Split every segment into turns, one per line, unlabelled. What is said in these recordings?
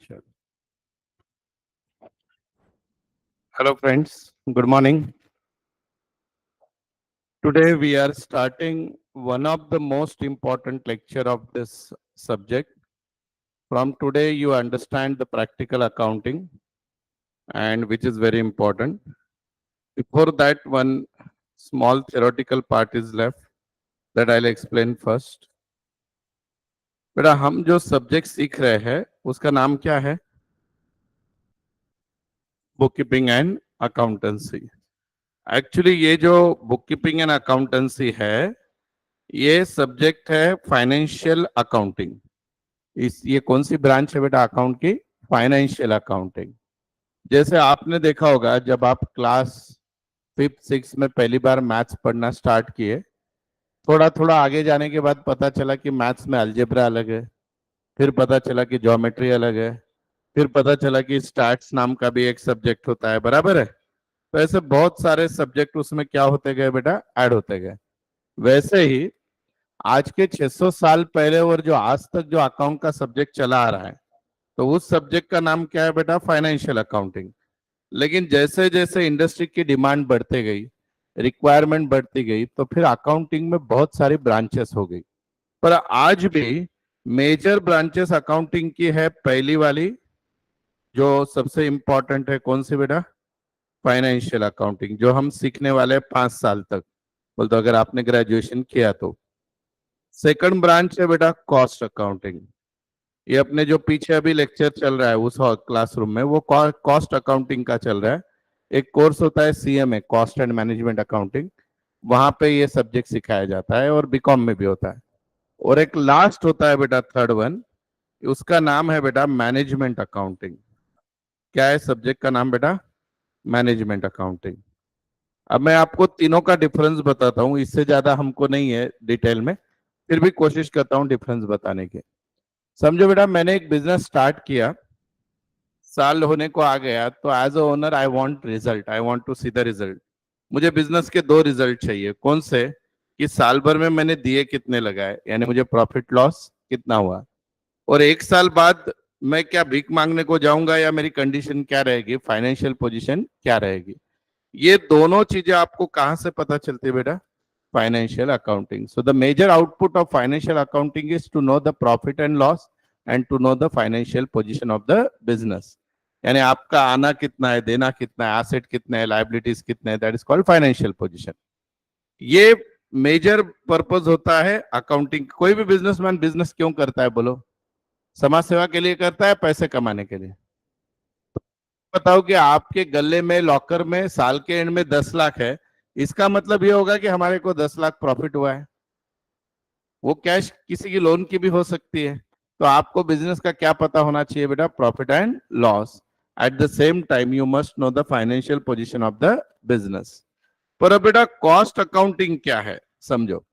Sure. Hello friends, good morning. Today we are starting one of the most important lecture of this subject. From today you understand the practical accounting and which is very important. Before that one small theoretical part is left that I'll explain first. बेटा हम जो subject सीख रहे हैं उसका नाम क्या है? Book keeping and accountancy. Actually ये जो बुक कीपिंग एंड अकाउंटेंसी है ये सब्जेक्ट है फाइनेंशियल अकाउंटिंग. इस ये कौन सी ब्रांच है बेटा अकाउंट की? Financial accounting. जैसे आपने देखा होगा जब आप क्लास 5th 6th में पहली बार मैथ्स पढ़ना स्टार्ट किए, थोड़ा थोड़ा आगे जाने के बाद पता चला कि मैथ्स में अलजेब्रा अलग है, फिर पता चला कि ज्योमेट्री अलग है, फिर पता चला कि स्टैट्स नाम का भी एक सब्जेक्ट होता है. बराबर है? तो ऐसे बहुत सारे सब्जेक्ट उसमें क्या होते गए बेटा? ऐड होते गए. वैसे ही आज के 600 साल पहले और जो आज तक जो अकाउंट का सब्जेक्ट चला आ रहा है तो उस सब्जेक्ट का नाम क्या है बेटा? Financial accounting. लेकिन जैसे जैसे इंडस्ट्री की डिमांड बढ़ती गई, रिक्वायरमेंट बढ़ती गई, तो फिर अकाउंटिंग में बहुत सारी ब्रांचेस हो गई. पर आज भी मेजर ब्रांचेस अकाउंटिंग की है. पहली वाली जो सबसे इंपॉर्टेंट है कौन सी बेटा? फाइनेंशियल अकाउंटिंग, जो हम सीखने वाले 5 साल तक. बोलते अगर आपने ग्रेजुएशन किया तो. सेकंड ब्रांच है बेटा कॉस्ट अकाउंटिंग. ये अपने जो पीछे अभी लेक्चर चल रहा है उस क्लासरूम में वो कॉस्ट अकाउंटिंग का चल रहा है. एक कोर्स होता है CMA, cost and management accounting, वहां पे ये सब्जेक्ट सिखाया जाता है और बीकॉम में भी होता है. और एक लास्ट होता है बेटा थर्ड वन, उसका नाम है बेटा मैनेजमेंट अकाउंटिंग. क्या है सब्जेक्ट का नाम बेटा? Management accounting. अब मैं आपको तीनों का डिफरेंस बताता हूँ, इससे ज्यादा हमको नहीं है डिटेल में, फिर भी कोशिश करता हूँ डिफरेंस बताने की. समझो बेटा मैंने एक बिजनेस स्टार्ट किया, साल होने को आ गया, तो as a owner I want result, I want to see the result. मुझे बिजनेस के 2 रिजल्ट चाहिए. कौन से? कि साल भर में मैंने दिए कितने लगाए, यानी मुझे प्रॉफिट लॉस कितना हुआ, और 1 साल बाद मैं क्या भीख मांगने को जाऊंगा या मेरी कंडीशन क्या रहेगी, फाइनेंशियल पोजीशन क्या रहेगी. ये दोनों चीजें आपको कहां से पता चलती है बेटा? Financial accounting. So the major output of financial accounting is to know the profit and loss and to know the financial position of the business. यानी आपका आना कितना है, देना कितना है, एसेट कितना है, लाइबिलिटीज कितने है, that is called financial position. ये मेजर पर्पज होता है अकाउंटिंग. कोई भी बिजनेसमैन बिजनेस क्यों करता है बोलो? समाज सेवा के लिए करता है, पैसे कमाने के लिए? बताओ कि आपके गले में लॉकर में साल के एंड में 10 लाख है, इसका मतलब ये होगा कि हमारे को 10 लाख प्रॉफिट हुआ है. वो कैश किसी की लोन की भी हो सकती है. तो आपको बिजनेस का क्या पता होना चाहिए बेटा? Profit and loss. At the same time you must know the financial position of the business. पर अब बेटा कॉस्ट अकाउंटिंग क्या है समझो.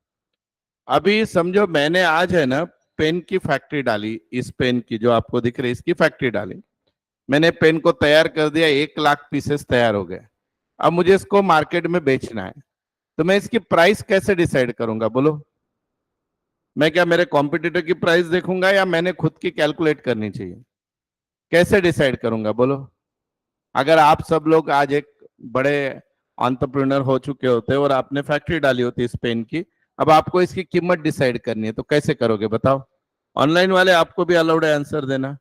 अभी समझो मैंने आज है ना पेन की फैक्ट्री डाली, इस पेन की जो आपको दिख रही है इसकी फैक्ट्री डाली. मैंने पेन को तैयार कर दिया, 1 लाख पीसेस तैयार हो गए. अब मुझे इसको मार्केट में बेचना है, तो मैं इसकी प्राइस कैसे डिसाइड करूंगा बोलो? मैं क्या मेरे कॉम्पिटिटर की प्राइस देखूंगा या मैंने खुद की कैलकुलेट करनी चाहिए? कैसे डिसाइड करूंगा बोलो? अगर आप सब लोग आज एक बड़े एंटरप्रेन्योर हो चुके होते और आपने फैक्ट्री डाली होती इस पेन की, अब आपको इसकी कीमत डिसाइड करनी है, तो कैसे करोगे बताओ? ऑनलाइन वाले आपको भी अलाउड है आंसर देना.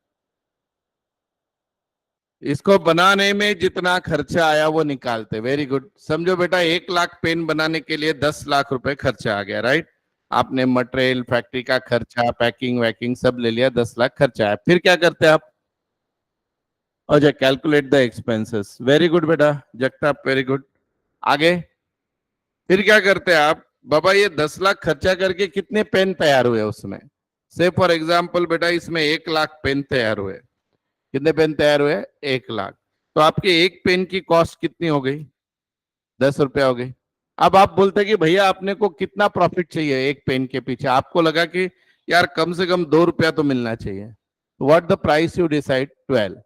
इसको बनाने में जितना खर्चा आया वो निकालते. Very good. समझो बेटा 1 लाख पेन बनाने के लिए 10 लाख रुपए खर्चा आ गया. राइट? आपने मटेरियल, फैक्ट्री का खर्चा, पैकिंग वैकिंग सब ले लिया, 10 लाख खर्चा आया. फिर क्या करते हैं आप? अच्छा, calculate the expenses. Very good बेटा जगताप, वेरी गुड. आगे फिर क्या करते हैं आप? बाबा ये 10 लाख खर्चा करके कितने पेन तैयार हुए उसमें? से फॉर एग्जाम्पल बेटा इसमें 1 लाख पेन तैयार हुए. कितने पेन तैयार हुए? 1 लाख. तो आपके एक पेन की कॉस्ट कितनी हो गई? 10 रुपया हो गई. अब आप बोलते कि भैया अपने को कितना प्रॉफिट चाहिए एक पेन के पीछे? आपको लगा कि यार कम से कम 2 रुपया तो मिलना चाहिए. What the price you decide? 12.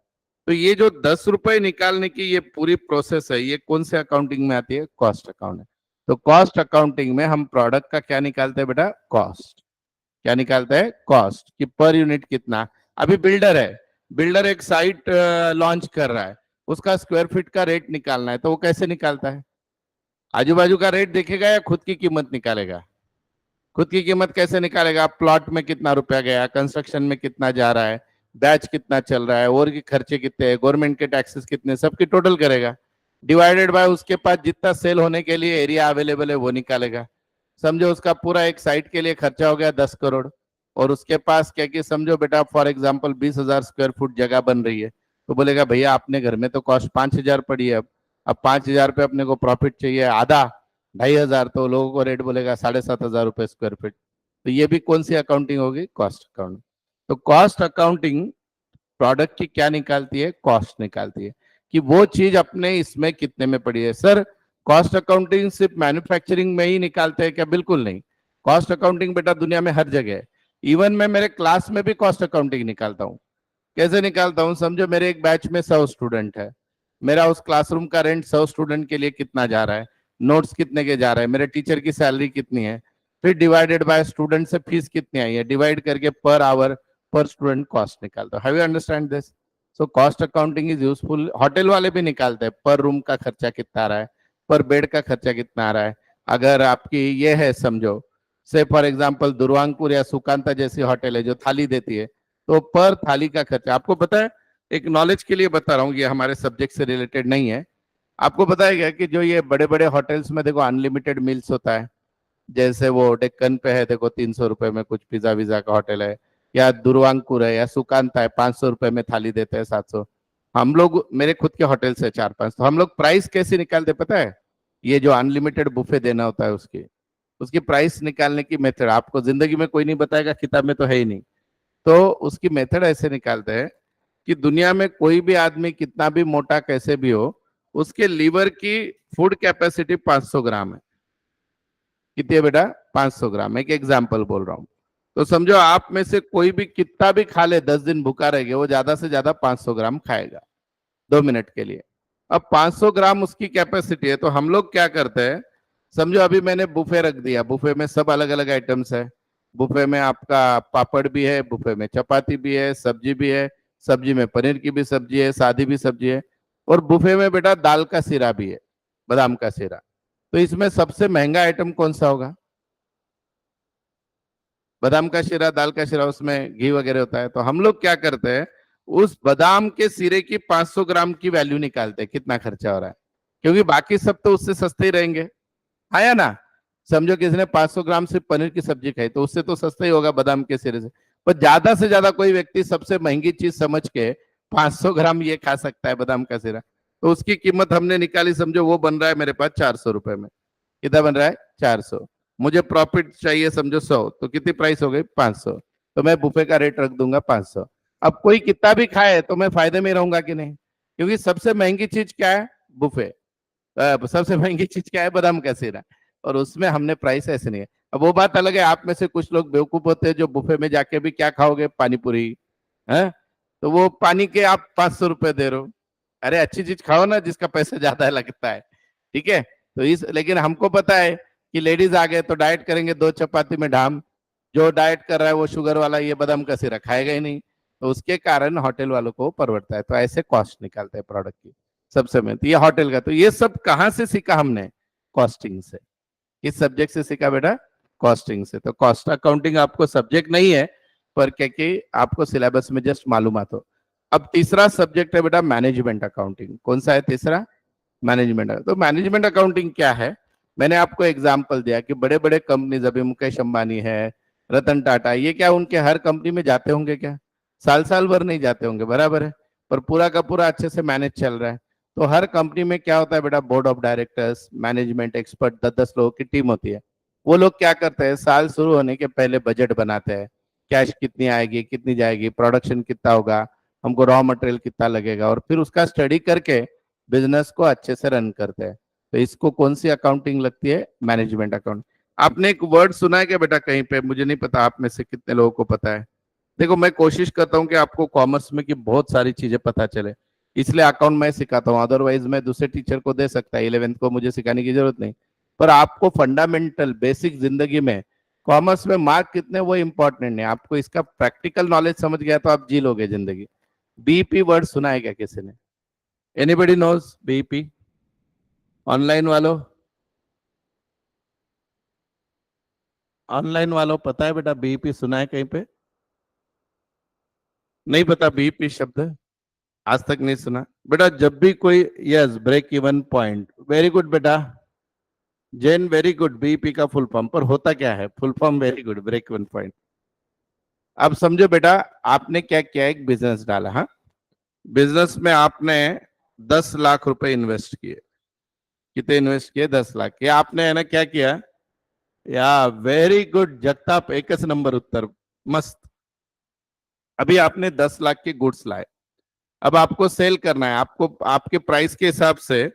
तो ये जो 10 रुपए निकालने की ये पूरी प्रोसेस है, ये कौन से अकाउंटिंग में आती है? Cost account. तो कॉस्ट अकाउंटिंग में हम प्रोडक्ट का क्या निकालते हैं बेटा? कॉस्ट. क्या निकालते हैं? कॉस्ट. कि पर यूनिट कितना. अभी बिल्डर है, बिल्डर एक साइट लॉन्च कर रहा है, उसका स्क्वायर फीट का रेट निकालना है, तो वो कैसे निकालता है? आजू बाजू का रेट देखेगा या खुद की कीमत निकालेगा? खुद की कीमत कैसे निकालेगा? प्लॉट में कितना रुपया गया, कंस्ट्रक्शन में कितना जा रहा है, बैच कितना चल रहा है, और के खर्चे कितने हैं, गवर्नमेंट के टैक्सेस कितने, सबकी टोटल करेगा, डिवाइडेड बाय उसके पास जितना सेल होने के लिए एरिया अवेलेबल है वो निकालेगा। समझो उसका पूरा एक साइट के लिए खर्चा हो गया 10 करोड़, और उसके पास क्या कि समझो बेटा फॉर एग्जाम्पल 20,000 स्क्वायर फुट जगह बन रही है, तो बोलेगा भैया अपने घर में तो कॉस्ट 5,000 पड़ी है, अब 5,000 पे अपने को प्रॉफिट चाहिए आधा, 2,500, तो लोगों को रेट बोलेगा 7,500 रुपए स्क्वायर फीट। तो ये भी कौन सी अकाउंटिंग होगी? Cost accounting. तो कॉस्ट अकाउंटिंग प्रोडक्ट की क्या निकालती है? कॉस्ट निकालती है कि वो चीज अपने इसमें कितने में पड़ी है। सर कॉस्ट अकाउंटिंग सिर्फ मैन्युफैक्चरिंग में ही निकालते हैं क्या? बिल्कुल नहीं, कॉस्ट अकाउंटिंग बेटा दुनिया में हर जगह है। इवन मैं मेरे क्लास में भी कॉस्ट अकाउंटिंग निकालता हूँ। कैसे निकालता हूँ? समझो मेरे एक बैच में 100 स्टूडेंट है, मेरा उस क्लासरूम का रेंट 100 स्टूडेंट के लिए कितना जा रहा है, नोट्स कितने के जा रहे हैं, मेरे टीचर की सैलरी कितनी है, फिर डिवाइडेड बाय स्टूडेंट से फीस कितनी आई है, डिवाइड करके पर आवर पर स्टूडेंट कॉस्ट निकालता हूँ। Have you understand this? So cost accounting is useful. Hotel वाले भी निकालते हैं पर रूम का खर्चा कितना आ रहा है, पर बेड का खर्चा कितना आ रहा है। अगर आपकी ये है समझो से फॉर एग्जाम्पल दुर्वांकुर या सुकांता जैसी होटल है जो थाली देती है, तो पर थाली का खर्चा आपको पता है। एक नॉलेज के लिए बता रहा हूँ, ये हमारे सब्जेक्ट से रिलेटेड नहीं है। आपको पता है क्या कि जो ये बड़े बड़े होटल्स में देखो अनलिमिटेड मील्स होता है, जैसे वो डेक्कन पे है देखो 300 रुपए में कुछ पिज्जा विजा का होटल है, या दुर्वांकुर है या सुकांता है 500 रुपए में थाली देते हैं 700। हम लोग मेरे खुद के होटल से 4-5, तो हम लोग प्राइस कैसे निकालते पता है? ये जो अनलिमिटेड बुफे देना होता है उसकी उसकी प्राइस निकालने की मेथड आपको जिंदगी में कोई नहीं बताएगा, किताब में तो है ही नहीं। तो उसकी मेथड ऐसे निकालते हैं कि दुनिया में कोई भी आदमी कितना भी मोटा कैसे भी हो, उसके लीवर की फूड कैपेसिटी 500 ग्राम है। कितनी है बेटा? 500 ग्राम। एक एग्जाम्पल बोल रहा हूं। तो समझो आप में से कोई भी कितना भी खा ले 10 दिन भूखा रह गया, वो ज्यादा से ज्यादा 500 ग्राम खाएगा 2 मिनट के लिए। अब 500 ग्राम उसकी कैपेसिटी है, तो हम लोग क्या करते हैं, समझो अभी मैंने बुफे रख दिया, बुफे में सब अलग अलग आइटम्स है, बुफे में आपका पापड़ भी है, बुफे में चपाती भी है, सब्जी भी है, सब्जी में पनीर की भी सब्जी है, सादी भी सब्जी है, और बुफे में बेटा दाल का सीरा भी है, बादाम का सीरा। तो इसमें सबसे महंगा आइटम कौन सा होगा? बादाम का शीरा, दाल का शीरा, उसमें घी वगैरह होता है। तो हम लोग क्या करते हैं, उस बादाम के सीरे की 500 ग्राम की वैल्यू निकालते हैं कितना खर्चा हो रहा है, क्योंकि बाकी सब तो उससे सस्ते ही रहेंगे। आया ना? समझो किसी ने 500 ग्राम सिर्फ पनीर की सब्जी खाई, तो उससे तो सस्ता ही होगा बादाम के सिरे से। पर ज्यादा से ज्यादा कोई व्यक्ति सबसे महंगी चीज समझ के 500 ग्राम ये खा सकता है बादाम का सिरा, तो उसकी कीमत हमने निकाली, समझो वो बन रहा है मेरे पास 400 रुपए में। कितना बन रहा है? 400। मुझे प्रॉफिट चाहिए समझो 100, तो कितनी प्राइस हो गई? 500। तो मैं बुफे का रेट रख दूंगा 500। अब कोई कितना भी खाए तो मैं फायदे में रहूंगा कि नहीं? क्योंकि सबसे महंगी चीज क्या है? बुफे। सबसे महंगी चीज क्या है? बादाम का सीरा। और उसमें हमने प्राइस ऐसे नहीं है। अब वो बात अलग है, आप में से कुछ लोग बेवकूफ होते हैं जो बुफे में जाके भी क्या खाओगे? पानी पूरी है, तो वो पानी के आप 500 रुपए दे रहे हो। अरे अच्छी चीज खाओ ना जिसका पैसा ज्यादा लगता है, ठीक है? तो इस लेकिन हमको पता है कि लेडीज आ गए तो डाइट करेंगे 2 चपाती में ढाम, जो डाइट कर रहा है वो शुगर वाला ये बादाम का सिरा खाएगा ही नहीं, तो उसके कारण होटल वालों को परवड़ता है। तो ऐसे कॉस्ट निकालते हैं प्रोडक्ट की सबसे में। तो ये होटल का, तो ये सब कहाँ से सीखा हमने? कॉस्टिंग से। किस सब्जेक्ट से सीखा बेटा? कॉस्टिंग से। तो कॉस्ट अकाउंटिंग आपको सब्जेक्ट नहीं है, पर क्या कि आपको सिलेबस में जस्ट मालूमात हो। अब तीसरा सब्जेक्ट है बेटा मैनेजमेंट अकाउंटिंग। कौन सा है तीसरा? मैनेजमेंट। तो मैनेजमेंट अकाउंटिंग क्या है? मैंने आपको एग्जांपल दिया कि बड़े बड़े कंपनीज, अभी मुकेश अंबानी है, रतन टाटा, ये क्या उनके हर कंपनी में जाते होंगे क्या? साल साल भर नहीं जाते होंगे, बराबर है, पर पूरा का पूरा अच्छे से मैनेज चल रहा है। तो हर कंपनी में क्या होता है बेटा? Board of directors, management expert, 10-10 लोगों की टीम होती है। वो लोग क्या करते हैं, साल शुरू होने के पहले बजट बनाते हैं, कैश कितनी आएगी, कितनी जाएगी, प्रोडक्शन कितना होगा, हमको रॉ मटेरियल कितना लगेगा, और फिर उसका स्टडी करके बिजनेस को अच्छे से रन करते हैं। तो इसको कौन सी अकाउंटिंग लगती है? Management account. आपने एक वर्ड सुना है क्या बेटा कहीं पे? मुझे नहीं पता आप में से कितने लोगों को पता है। देखो मैं कोशिश करता हूँ कि आपको कॉमर्स में की बहुत सारी चीजें पता चले, इसलिए अकाउंट मैं सिखाता हूँ, अदरवाइज मैं दूसरे टीचर को दे सकता है, 11th को मुझे सिखाने की जरूरत नहीं। पर आपको फंडामेंटल बेसिक जिंदगी में कॉमर्स में मार्क कितने वो इंपॉर्टेंट नहीं, आपको इसका प्रैक्टिकल नॉलेज समझ गया तो आप जी लोगे जिंदगी। बीईपी वर्ड सुना है क्या किसी ने? Anybody knows BEP? ऑनलाइन वालों, ऑनलाइन वालों पता है बेटा बीईपी सुना है कहीं पे? नहीं पता बीईपी शब्द? आज तक नहीं सुना बेटा? जब भी कोई, yes, break even point, very good बेटा जैन, वेरी गुड। बीईपी का फुल फॉर्म पर होता क्या है? Full form, very good, break even point. अब समझो बेटा, आपने क्या किया, एक बिजनेस डाला। हाँ, बिजनेस में आपने 10 लाख रुपए इन्वेस्ट किए। कितने इन्वेस्ट किए? 10 लाख। ये आपने है ना क्या किया? या वेरी गुड जगताप, एक नंबर उत्तर, मस्त। अभी आपने 10 लाख के गुड्स लाए, अब आपको सेल करना है। आपको आपके प्राइस के हिसाब से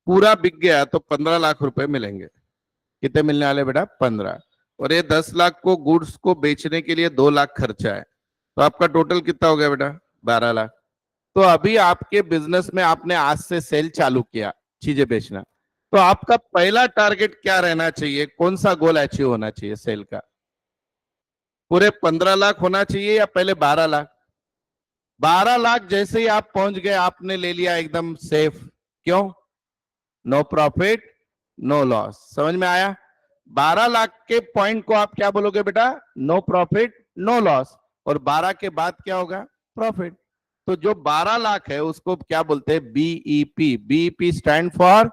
पूरा बिक गया तो 15 लाख रुपए मिलेंगे। कितने मिलने वाले बेटा? 15। और ये 10 लाख को गुड्स को बेचने के लिए 2 लाख खर्चा है, तो आपका टोटल कितना हो गया बेटा? 12 लाख। तो अभी आपके बिजनेस में आपने आज से सेल चालू किया, चीजें बेचना, तो आपका पहला टारगेट क्या रहना चाहिए? कौन सा गोल अचीव होना चाहिए सेल का? पूरे 15 लाख होना चाहिए या पहले 12 लाख? 12 लाख जैसे ही आप पहुंच गए, आपने ले लिया एकदम सेफ। क्यों? No profit no loss. समझ में आया? 12 लाख के पॉइंट को आप क्या बोलोगे बेटा? No profit no loss. और 12 के बाद क्या होगा? प्रॉफिट। तो जो 12 लाख है उसको क्या बोलते हैं? BEP. BEP stand for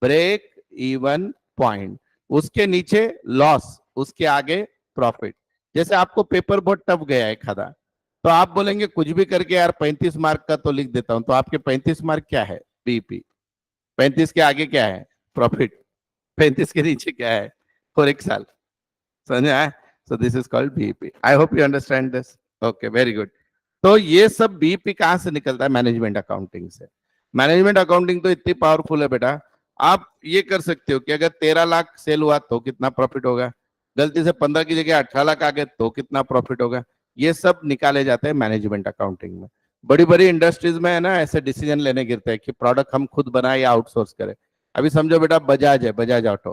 break even point. उसके नीचे लॉस, उसके आगे प्रॉफिट। जैसे आपको पेपर बहुत टफ गया है खादा, तो आप बोलेंगे कुछ भी करके यार 35 मार्क का तो लिख देता हूं, तो आपके 35 मार्क क्या है? बीईपी। 35 के आगे क्या है? प्रॉफिट। 35 के नीचे क्या है? फॉर एक साल। समझ आया? So this is called BEP. I hope you understand this. Okay, very good. तो ये सब बीईपी कहां से निकलता है? मैनेजमेंट अकाउंटिंग से। मैनेजमेंट अकाउंटिंग तो इतनी पावरफुल है बेटा, आप ये कर सकते हो कि अगर 13 लाख सेल हुआ तो कितना प्रॉफिट होगा, गलती से 15 की जगह 18 लाख आ गए तो कितना प्रॉफिट होगा। ये सब निकाले जाते हैं मैनेजमेंट अकाउंटिंग में। बड़ी बड़ी इंडस्ट्रीज में है ना, ऐसे डिसीजन लेने गिरते हैं कि प्रोडक्ट हम खुद बनाए या आउटसोर्स करें। अभी समझो बेटा, बजाज है, बजाज ऑटो,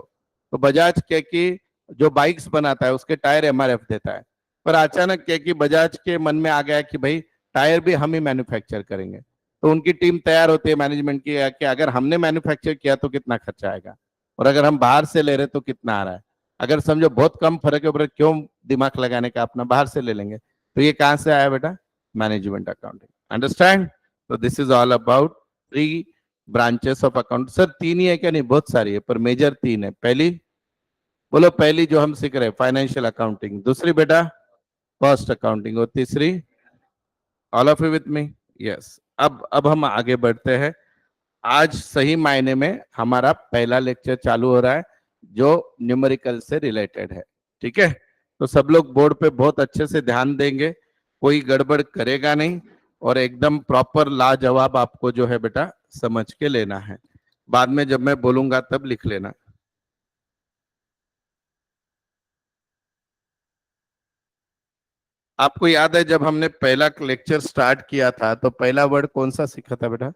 तो बजाज क्या कि जो बाइक्स बनाता है उसके टायर एमआरएफ देता है, पर अचानक क्या कि बजाज के मन में आ गया कि भाई टायर भी हम ही मैन्युफैक्चर करेंगे। तो उनकी टीम तैयार होती है मैनेजमेंट की कि अगर हमने मैन्युफैक्चर किया तो कितना खर्चा आएगा, और अगर हम बाहर से ले रहे तो कितना आ रहा है। अगर समझो बहुत कम फर्क है, ऊपर क्यों दिमाग लगाने का, अपना बाहर से ले लेंगे। तो ये कहां से आया बेटा? Management accounting. अंडरस्टैंड? तो this is all about 3 branches of account. Sir 3 ही है क्या? नहीं, बहुत सारी है, पर मेजर 3 है। पहली बोलो, पहली जो हम सीख रहे हैं फाइनेंशियल अकाउंटिंग, दूसरी बेटा कॉस्ट अकाउंटिंग, और तीसरी, all of you with me? Yes. अब हम आगे बढ़ते हैं। आज सही मायने में हमारा पहला लेक्चर चालू हो रहा है जो न्यूमेरिकल से रिलेटेड है। ठीक है, तो सब लोग बोर्ड पे बहुत अच्छे से ध्यान देंगे, कोई गड़बड़ करेगा नहीं, और एकदम प्रॉपर लाजवाब आपको जो है बेटा समझ के लेना है। बाद में जब मैं बोलूंगा तब लिख लेना। आपको याद है जब हमने पहला लेक्चर स्टार्ट किया था तो पहला वर्ड कौन सा सीखा था बेटा?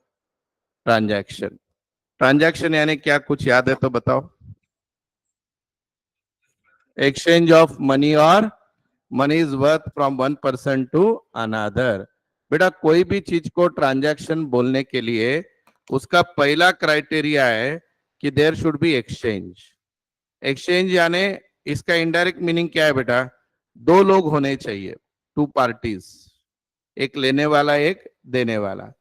ट्रांजैक्शन। ट्रांजैक्शन यानी क्या, कुछ याद है तो बताओ? एक्सचेंज ऑफ मनी, और money is worth from one person to another. बेटा कोई भी चीज को ट्रांजैक्शन बोलने के लिए उसका पहला क्राइटेरिया है कि there should be exchange. Exchange यानी इसका इनडायरेक्ट मीनिंग क्या है बेटा? दो लोग होने चाहिए, टू पार्टीज, एक लेने वाला एक देने वाला।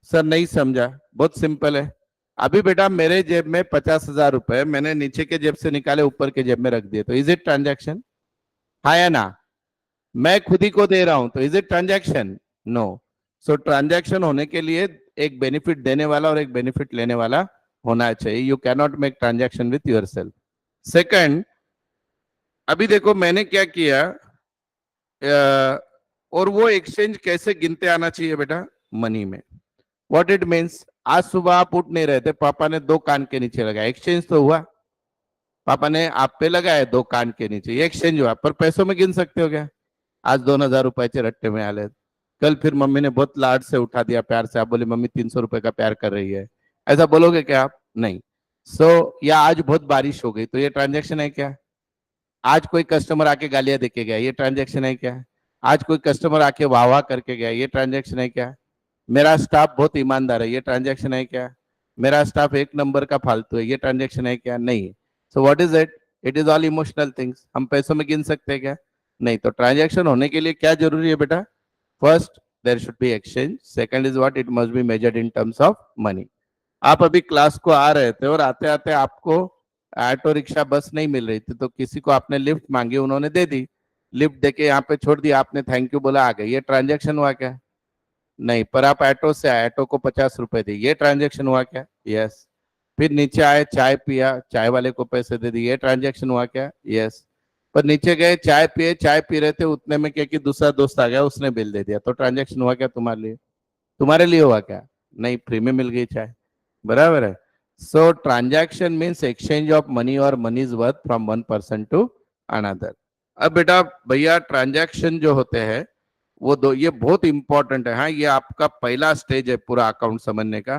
सर नहीं समझा, बहुत सिंपल है। अभी बेटा मेरे जेब में 50,000 रुपए, मैंने नीचे के जेब से निकाले ऊपर के जेब में रख दिए, तो इज इट ट्रांजैक्शन? हाँ या ना? मैं खुद ही को दे रहा हूं, तो is it transaction? No. So transaction होने के लिए एक बेनिफिट देने वाला और एक बेनिफिट लेने वाला होना चाहिए। You can not make transaction with your self. Second, अभी देखो मैंने क्या किया, और वो एक्सचेंज कैसे गिनते आना चाहिए बेटा? मनी में। व्हाट इट मीन्स, आज सुबह आप उठ नहीं रहे थे, पापा ने 2 कान के नीचे लगाया, एक्सचेंज तो हुआ। पापा ने आप पे लगाया 2 कान के नीचे, ये एक्सचेंज हुआ। पर पैसों में गिन सकते हो क्या? आज 2,000 रुपए रट्टे में आले, कल फिर मम्मी ने बहुत लाड से उठा दिया, प्यार से, आप बोले मम्मी 300 रुपए का प्यार कर रही है, ऐसा बोलोगे क्या आप? नहीं। या आज बहुत बारिश हो गई, तो ये ट्रांजेक्शन है क्या? आज कोई कस्टमर आके गालियां देके गया, ये ट्रांजेक्शन है क्या? आज कोई कस्टमर आके वाह वाह करके गया, ये ट्रांजेक्शन है क्या? मेरा स्टाफ बहुत ईमानदार है, ये ट्रांजैक्शन है क्या? मेरा स्टाफ एक नंबर का फालतू है, ये ट्रांजैक्शन है क्या? नहीं। So what is it? It is all emotional things. हम पैसों में गिन सकते हैं क्या? नहीं। तो ट्रांजैक्शन होने के लिए क्या जरूरी है बेटा? First, there should be exchange. Second is what? It must be measured in terms of money. आप अभी क्लास को आ रहे थे और आते आते आपको ऑटो रिक्शा बस नहीं मिल रही थी, तो किसी को आपने लिफ्ट मांगी, उन्होंने दे दी। लिफ्ट देके यहाँ पे छोड़ दिया, आपने थैंक यू बोला, आ गए। ये ट्रांजैक्शन हुआ क्या? नहीं। पर आप ऑटो से आए, ऑटो को 50 रुपए दी, ये ट्रांजैक्शन हुआ क्या? यस। फिर नीचे आए, चाय पिया, चाय वाले को पैसे दे दिए, ये ट्रांजैक्शन हुआ क्या? यस। पर नीचे गए, चाय पिए, चाय पी रहे थे, उतने में क्या कि दूसरा दोस्त आ गया, उसने बिल दे दिया, तो ट्रांजैक्शन हुआ क्या तुम्हारे लिए? तुम्हारे लिए हुआ क्या? नहीं, फ्री में मिल गई चाय। बराबर है। So transaction means exchange of money और money is worth from one person to another. अब बेटा भैया ट्रांजैक्शन जो होते हैं वो दो, ये बहुत इंपॉर्टेंट है। हाँ, ये आपका पहला स्टेज है पूरा अकाउंट समझने का।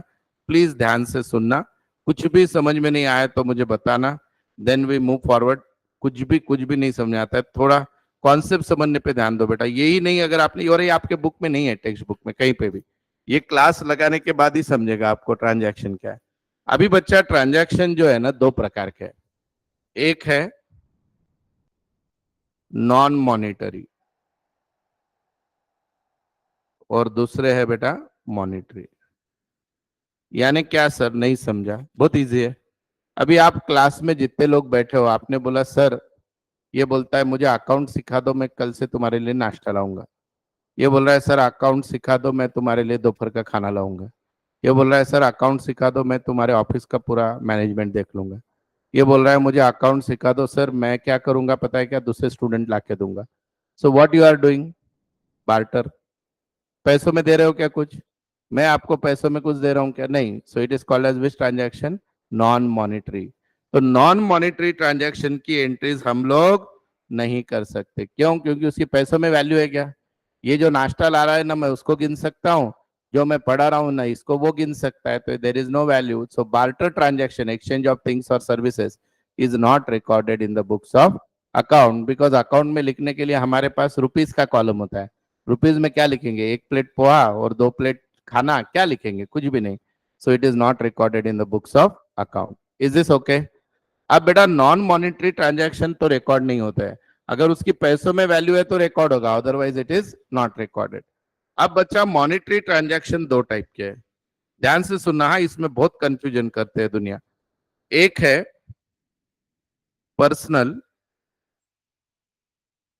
प्लीज ध्यान से सुनना। कुछ भी समझ में नहीं आया तो मुझे बताना, देन वी मूव फॉरवर्ड। कुछ भी नहीं समझ आता है, थोड़ा कॉन्सेप्ट समझने पे ध्यान दो बेटा। यही नहीं, अगर आपने, और ये आपके बुक में नहीं है, टेक्स्ट बुक में कहीं पे भी, ये क्लास लगाने के बाद ही समझेगा आपको ट्रांजैक्शन क्या है। अभी बच्चा ट्रांजैक्शन जो है ना, दो प्रकार के है। एक है नॉन मॉनिटरी और दूसरे है बेटा मॉनिटरी। यानी क्या सर, नहीं समझा? बहुत इजी है। अभी आप क्लास में जितने लोग बैठे हो, आपने बोला सर, ये बोलता है मुझे अकाउंट सिखा दो, मैं कल से तुम्हारे लिए नाश्ता लाऊंगा। ये बोल रहा है सर अकाउंट सिखा दो, मैं तुम्हारे लिए दोपहर का खाना लाऊंगा। ये बोल रहा है सर अकाउंट सिखा दो, मैं तुम्हारे ऑफिस का पूरा मैनेजमेंट देख लूंगा। ये बोल रहा है मुझे अकाउंट सिखा दो सर, मैं क्या करूंगा पता है क्या? दूसरे स्टूडेंट ला के दूंगा। So what you are doing? Barter. पैसों में दे रहे हो क्या कुछ? मैं आपको पैसों में कुछ दे रहा हूं क्या? नहीं। So it is called as which transaction? Non monetary. तो नॉन मॉनिटरी ट्रांजैक्शन की एंट्रीज हम लोग नहीं कर सकते। क्यों? क्योंकि उसकी पैसों में वैल्यू है क्या? ये जो नाश्ता ला रहा है ना, मैं उसको गिन सकता हूँ, जो मैं पढ़ा रहा हूँ ना, इसको वो गिन सकता है, तो there is no value. So barter transaction, exchange of things और services, is not recorded in the books of account. Because account में लिखने के लिए हमारे पास रुपीज का कॉलम होता है। रुपीज में क्या लिखेंगे? एक प्लेट पोहा और 2 प्लेट खाना, क्या लिखेंगे? कुछ भी नहीं। So it is not recorded in the books of account. Is this okay? अब बेटा नॉन मॉनिटरी ट्रांजैक्शन तो रिकॉर्ड नहीं होता है। अगर उसकी पैसों में वैल्यू है तो रिकॉर्ड होगा, otherwise it is not recorded. अब बच्चा मॉनिटरी ट्रांजैक्शन दो टाइप के हैं। ध्यान से सुनना, है इसमें बहुत कंफ्यूजन करते हैं दुनिया। एक है पर्सनल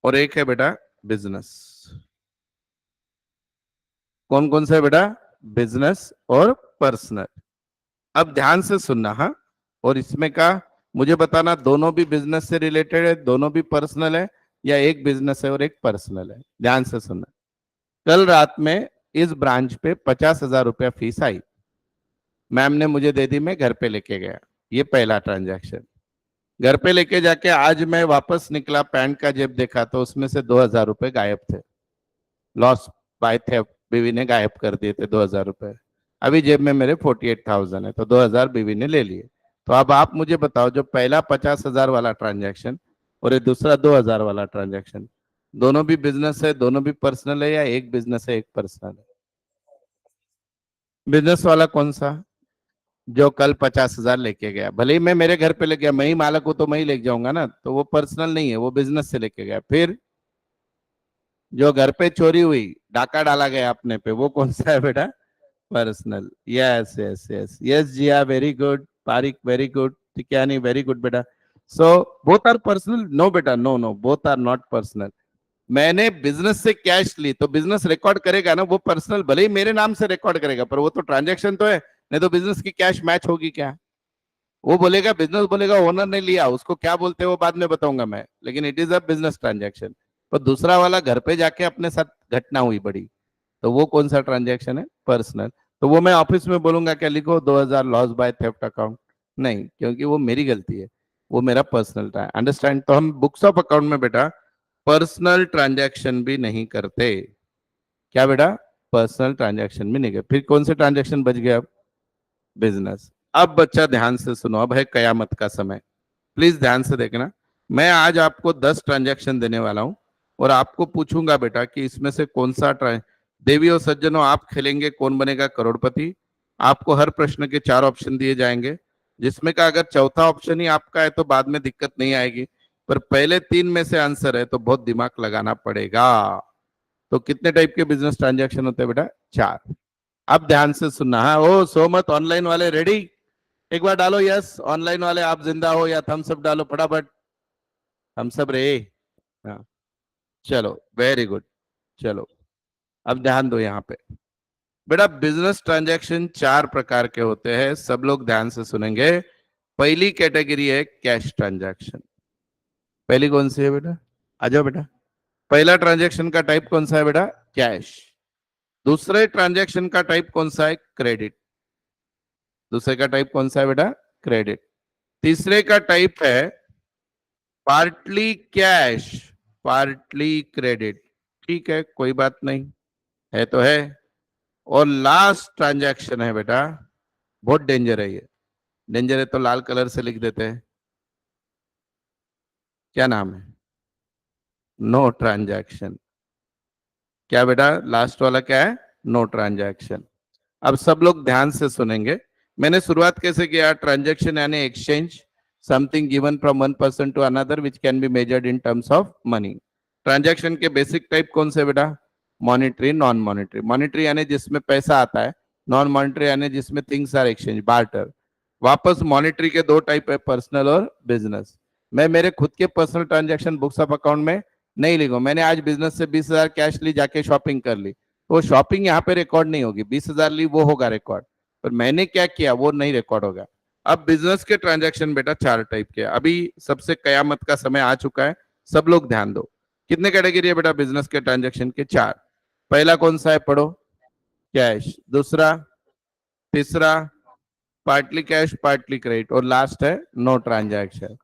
और एक है बेटा बिजनेस। कौन कौन सा है बेटा? बिजनेस और पर्सनल। अब ध्यान से सुनना, हाँ। और इसमें का मुझे बताना, दोनों भी बिजनेस से रिलेटेड है, दोनों भी पर्सनल है, या एक बिजनेस है और एक पर्सनल है? ध्यान से सुनना। कल रात में इस ब्रांच पे 50,000 रुपया फीस आई, मैम ने मुझे दे दी, मैं घर पे लेके गया। ये पहला ट्रांजैक्शन। घर पे लेके जाके आज मैं वापस निकला, पैंट का जेब देखा तो उसमें से 2,000 रुपये गायब थे। लॉस बाय थेफ्ट, बीवी ने गायब कर दिए थे 2,000 रुपये। अभी जेब में मेरे 48,000 है, तो 2,000 बीवी ने ले लिए। तो अब आप मुझे बताओ, जो पहला 50,000 वाला ट्रांजैक्शन और ये दूसरा 2,000 वाला ट्रांजैक्शन, दोनों भी बिजनेस है, दोनों भी पर्सनल है, या एक बिजनेस है एक पर्सनल है? बिजनेस वाला कौन सा? जो कल 50,000 लेके गया, भले ही मैं मेरे घर पे ले गया, मैं ही मालक हूं तो मैं ही लेके जाऊंगा ना, तो वो पर्सनल नहीं है, वो बिजनेस से लेके गया। फिर जो घर पे चोरी हुई, डाका डाला गया अपने पे, वो कौन सा है बेटा? Personal. Yes yes yes yes Jiya, very good. Parik, very good. ठीक है, नहीं, वेरी गुड बेटा। So both are personal? No बेटा, no no, both are not personal. मैंने बिजनेस से कैश ली तो बिजनेस रिकॉर्ड करेगा ना, वो पर्सनल भले ही मेरे नाम से रिकॉर्ड करेगा, पर वो तो ट्रांजैक्शन तो है। नहीं तो बिजनेस की कैश मैच होगी क्या? वो बोलेगा, बिजनेस बोलेगा ओनर ने लिया, उसको क्या बोलते हैं वो बाद में बताऊंगा मैं, लेकिन it is a business transaction. पर दूसरा वाला घर पे जाके अपने साथ घटना हुई बड़ी, तो वो कौन सा ट्रांजैक्शन है? पर्सनल। तो वो मैं ऑफिस में बोलूंगा क्या, लिखो 2,000 लॉस बाय थेफ्ट अकाउंट? नहीं, क्योंकि वो मेरी गलती है, वो मेरा पर्सनल था। अंडरस्टैंड? तो हम बुक्स ऑफ अकाउंट में बेटा पर्सनल ट्रांजैक्शन भी नहीं करते। क्या बेटा? पर्सनल ट्रांजैक्शन भी नहीं करते। फिर कौन से ट्रांजैक्शन बच गए अब? बिजनेस। अब बच्चा ध्यान से सुनो, अब है कयामत का समय। प्लीज ध्यान से देखना। मैं आज आपको 10 ट्रांजैक्शन देने वाला हूं और आपको पूछूंगा बेटा कि इसमें से कौन सा देवियों सज्जनों, आप खेलेंगे कौन बनेगा करोड़पति। आपको हर प्रश्न के 4 ऑप्शन दिए जाएंगे, जिसमें का अगर चौथा ऑप्शन ही आपका है तो बाद में दिक्कत नहीं आएगी, पर पहले 3 में से आंसर है तो बहुत दिमाग लगाना पड़ेगा। तो कितने टाइप के बिजनेस ट्रांजैक्शन होते हैं बेटा? 4। अब ध्यान से सुनना। हाँ, ओ सोमत ऑनलाइन वाले रेडी? एक बार डालो यस। ऑनलाइन वाले आप जिंदा हो या थम्स अप डालो फटाफट। थम्स अप रे। हाँ, चलो वेरी गुड। चलो अब ध्यान दो यहाँ पे बेटा। बिजनेस ट्रांजैक्शन 4 प्रकार के होते हैं, सब लोग ध्यान से सुनेंगे। पहली कैटेगरी है कैश ट्रांजैक्शन। पहली कौन सी है बेटा? आ जाओ बेटा। पहला ट्रांजैक्शन का टाइप कौन सा है बेटा? कैश। दूसरे ट्रांजैक्शन का टाइप कौन सा है? क्रेडिट। दूसरे का टाइप कौन सा है बेटा? क्रेडिट। तीसरे का टाइप है पार्टली कैश, पार्टली क्रेडिट। ठीक है, कोई बात नहीं, है तो है। और लास्ट ट्रांजैक्शन है बेटा, बहुत डेंजर है ये। डेंजर है तो लाल कलर से लिख देते हैं। क्या नाम है? No transaction. क्या बेटा लास्ट वाला क्या है? No transaction. अब सब लोग ध्यान से सुनेंगे। मैंने शुरुआत कैसे किया? ट्रांजैक्शन यानी exchange, something given from one person to another which can be measured in terms of money. Transaction के बेसिक टाइप कौन से बेटा? Monetary, non monetary. मॉनिटरी यानी जिसमें पैसा आता है, नॉन मॉनिटरी यानी जिसमें थिंग्स आर एक्सचेंज, बार्टर। वापस मॉनिटरी के 2 टाइप है, पर्सनल और बिजनेस। मैं मेरे खुद के personal transaction books of account में नहीं लिखूं। मैंने आज बिजनेस से 20,000 कैश ली, जाके शॉपिंग कर ली, वो शॉपिंग यहाँ पे रिकॉर्ड नहीं होगी। 20,000 ली वो होगा रिकॉर्ड, पर मैंने क्या किया वो नहीं रिकॉर्ड होगा। अब बिजनेस के ट्रांजैक्शन बेटा 4 टाइप के। अभी सबसे कयामत का समय आ चुका है, सब लोग ध्यान दो। कितने कैटेगरी है बेटा बिजनेस के ट्रांजैक्शन के? 4। पहला कौन सा है पढ़ो? कैश। दूसरा, तीसरा पार्टली कैश, पार्टली क्रेडिट, और लास्ट है नो ट्रांजैक्शन।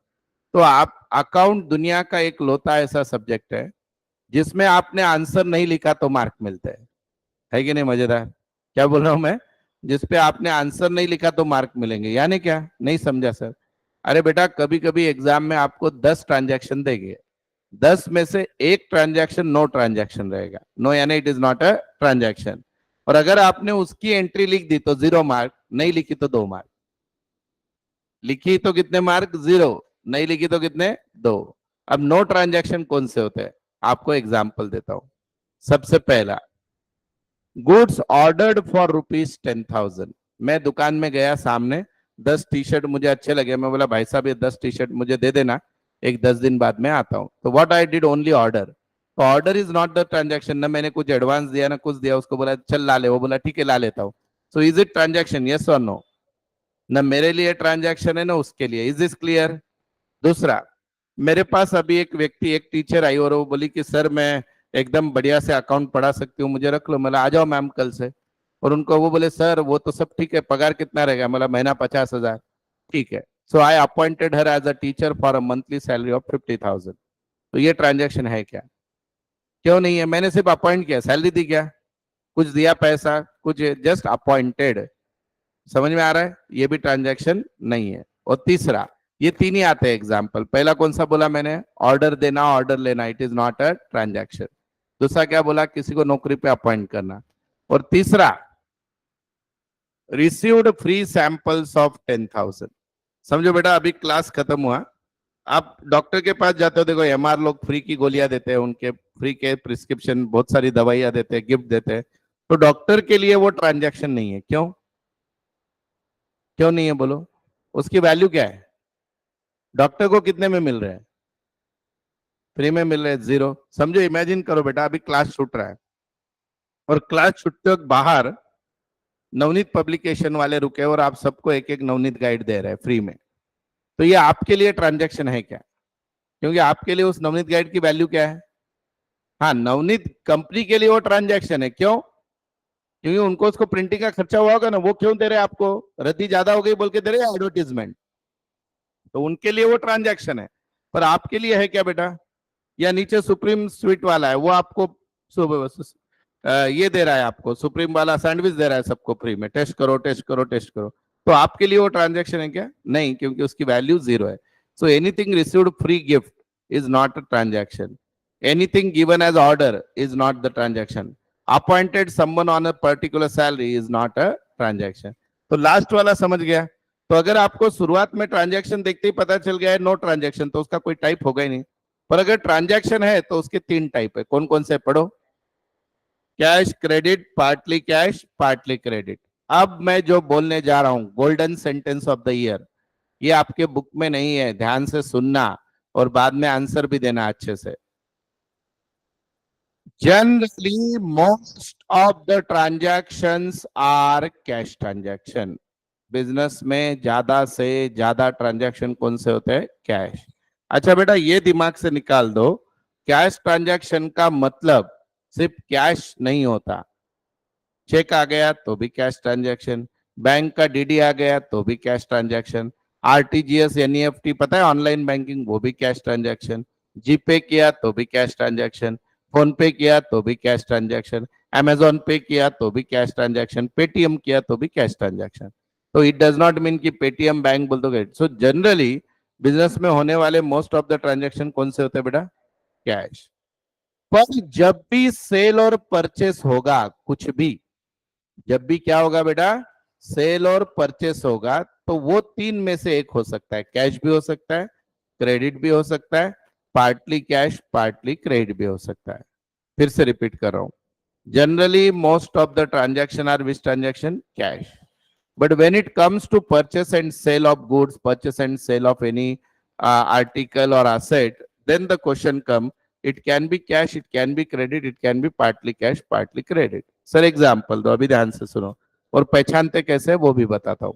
तो आप अकाउंट दुनिया का एक लौता ऐसा सब्जेक्ट है जिसमें आपने आंसर नहीं लिखा तो मार्क मिलते हैं, है कि नहीं? मजेदार। क्या बोल रहा हूं मैं? जिसपे आपने आंसर नहीं लिखा तो मार्क मिलेंगे, यानी क्या? नहीं समझा सर? अरे बेटा, कभी कभी एग्जाम में आपको 10 ट्रांजैक्शन देंगे, 10 में से एक ट्रांजैक्शन नो ट्रांजैक्शन रहेगा। नो यानी it is not a transaction. और अगर आपने उसकी एंट्री लिख दी तो 0 मार्क, नहीं लिखी तो 2 मार्क। लिखी तो कितने मार्क? 0। नहीं लिखी तो कितने? 2। अब नो ट्रांजैक्शन कौन से होते हैं? आपको एग्जाम्पल देता हूं। सबसे पहला, गुड्स ऑर्डर्ड फॉर ₹10,000। मैं दुकान में गया, सामने 10 टी शर्ट मुझे अच्छे लगे, मैं बोला भाई साहब ये 10 टी शर्ट मुझे दे देना, एक 10 दिन बाद मैं आता हूं। तो what I did, only order. तो order is not the transaction, ना मैंने कुछ एडवांस दिया ना कुछ दिया, उसको बोला चल ला ले, वो बोला ठीक है ला लेता हूँ। So is it transaction? Yes और नो? ना मेरे लिए ट्रांजैक्शन है ना उसके लिए। Is this clear? दूसरा, मेरे पास अभी एक व्यक्ति, एक टीचर आई और वो बोली कि सर मैं एकदम बढ़िया से अकाउंट पढ़ा सकती हूँ, मुझे रख लो। मतलब आ जाओ मैम कल से। और उनको वो बोले सर वो तो सब ठीक है, पगार कितना रहेगा? मतलब महीना 50,000। ठीक है, so I appointed her as a teacher for a monthly salary of 50,000। तो ये ट्रांजेक्शन है क्या? क्यों नहीं है? मैंने सिर्फ अपॉइंट किया, सैलरी दी क्या? कुछ दिया पैसा? कुछ, जस्ट अपॉइंटेड। समझ में आ रहा है? ये भी ट्रांजैक्शन नहीं है। और तीसरा, ये 3 ही आते हैं एग्जाम्पल। पहला कौन सा बोला मैंने? ऑर्डर देना, ऑर्डर लेना, it is not a transaction. दूसरा क्या बोला? किसी को नौकरी पे अपॉइंट करना। और तीसरा, रिसीव्ड फ्री सैंपल्स ऑफ 10,000। समझो बेटा, अभी क्लास खत्म हुआ, आप डॉक्टर के पास जाते हो, देखो एमआर लोग फ्री की गोलियां देते हैं, उनके फ्री के प्रिस्क्रिप्शन, बहुत सारी दवाइयां देते हैं, गिफ्ट देते हैं। तो डॉक्टर के लिए वो ट्रांजैक्शन नहीं है। क्यों? क्यों नहीं है बोलो? उसकी वैल्यू क्या है? डॉक्टर को कितने में मिल रहे हैं? फ्री में मिल रहे हैं, 0। समझो, इमेजिन करो बेटा, अभी क्लास छूट रहा है और क्लास छूटते वक्त बाहर नवनीत पब्लिकेशन वाले रुके और आप सबको एक एक नवनीत गाइड दे रहे हैं फ्री में। तो ये आपके लिए ट्रांजैक्शन है क्या? क्योंकि आपके लिए उस नवनीत गाइड की वैल्यू क्या है? हाँ, नवनीत कंपनी के लिए वो ट्रांजैक्शन है। क्यों? क्योंकि उनको उसको प्रिंटिंग का खर्चा हुआ होगा ना, वो क्यों दे रहे हैं आपको? रद्दी ज्यादा हो गई बोल के दे रहे हैं एडवर्टीजमेंट, तो उनके लिए वो ट्रांजैक्शन है। पर आपके लिए है क्या बेटा? या नीचे सुप्रीम स्वीट वाला है, वो आपको ये दे रहा है, आपको सुप्रीम वाला सैंडविच दे रहा है सबको फ्री में, टेस्ट करो टेस्ट करो टेस्ट करो। तो आपके लिए वो ट्रांजैक्शन है क्या? नहीं, क्योंकि उसकी वैल्यू 0 है। So anything received free gift is not a transaction. Anything given as order is not the transaction. Appointed someone on a particular salary is not a transaction. तो लास्ट वाला समझ गया। तो अगर आपको शुरुआत में ट्रांजैक्शन देखते ही पता चल गया है नो ट्रांजैक्शन, तो उसका कोई टाइप होगा ही नहीं। पर अगर ट्रांजैक्शन है तो उसके 3 टाइप है। कौन कौन से पढ़ो? Cash credit, partly cash, partly credit. अब मैं जो बोलने जा रहा हूं golden sentence of the year, ये आपके बुक में नहीं है, ध्यान से सुनना और बाद में आंसर भी देना अच्छे से। Generally most of the transactions are cash transaction. Business में ज्यादा से ज्यादा ट्रांजैक्शन कौन से होते हैं? कैश। अच्छा बेटा ये दिमाग से निकाल दो, कैश ट्रांजैक्शन का मतलब सिर्फ कैश नहीं होता। चेक आ गया तो भी कैश ट्रांजैक्शन, बैंक का डीडी आ गया तो भी कैश ट्रांजैक्शन, आरटीजीएस एनईएफटी पता है ऑनलाइन बैंकिंग, वो भी कैश ट्रांजैक्शन, जीपे किया तो भी कैश ट्रांजैक्शन, फोन पे किया तो भी कैश ट्रांजैक्शन, अमेजोन पे किया तो भी कैश ट्रांजैक्शन, पेटीएम किया तो भी कैश ट्रांजैक्शन। तो इट डज नॉट मीन कि पेटीएम बैंक बोल दोगे। सो जनरली बिजनेस में होने वाले मोस्ट ऑफ द ट्रांजैक्शन कौन से होते हैं बेटा? कैश। पर जब भी सेल और परचेस होगा, कुछ भी जब भी क्या होगा बेटा? सेल और परचेस होगा, तो वो 3 में से एक हो सकता है। कैश भी हो सकता है, क्रेडिट भी हो सकता है, पार्टली कैश पार्टली क्रेडिट भी हो सकता है। फिर से रिपीट कर रहा हूं, generally most of the transaction are which transaction? Cash. But when it comes to purchase and sale of goods, purchase and sale of any article or asset, then the question come, it can be cash, it can be credit, it can be partly cash, partly credit. Sir example दो, अभी ध्यान से सुनो, और पहचानते कैसे वो भी बताता हूँ।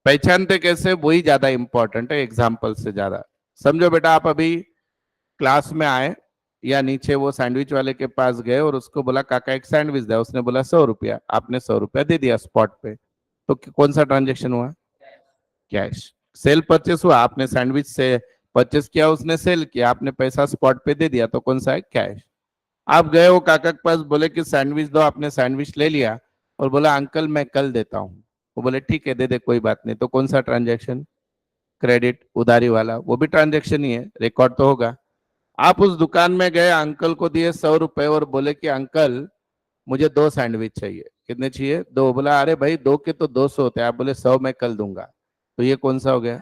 पहचानते कैसे वही ज्यादा इंपॉर्टेंट है एग्जाम्पल से ज्यादा। समझो बेटा, आप अभी क्लास में आए या नीचे वो सैंडविच वाले के पास गए और उसको बोला काका एक सैंडविच दे, उसने बोला 100 रुपया, आपने 100 रुपया दे दिया स्पॉट पे, तो कौन सा ट्रांजेक्शन हुआ? कैश। सेल परचेस हुआ, आपने सैंडविच से परचेस किया, उसने सेल किया, आपने पैसा स्पॉट पे दे दिया, तो कौन सा है? कैश। आप गए वो काका के पास, बोले कि सैंडविच दो, आपने सैंडविच ले लिया और बोला अंकल मैं कल देता हूँ, वो बोले ठीक है दे दे कोई बात नहीं, तो कौन सा ट्रांजेक्शन? क्रेडिट, उधारी वाला, वो भी ट्रांजेक्शन ही है, रिकॉर्ड तो होगा। आप उस दुकान में गए, अंकल को दिए 100 रुपए और बोले कि अंकल मुझे 2 सैंडविच चाहिए। कितने चाहिए? 2। बोला अरे भाई 2 के तो 200 होते हैं, आप बोले 100 मैं कल दूंगा, तो ये कौन सा हो गया?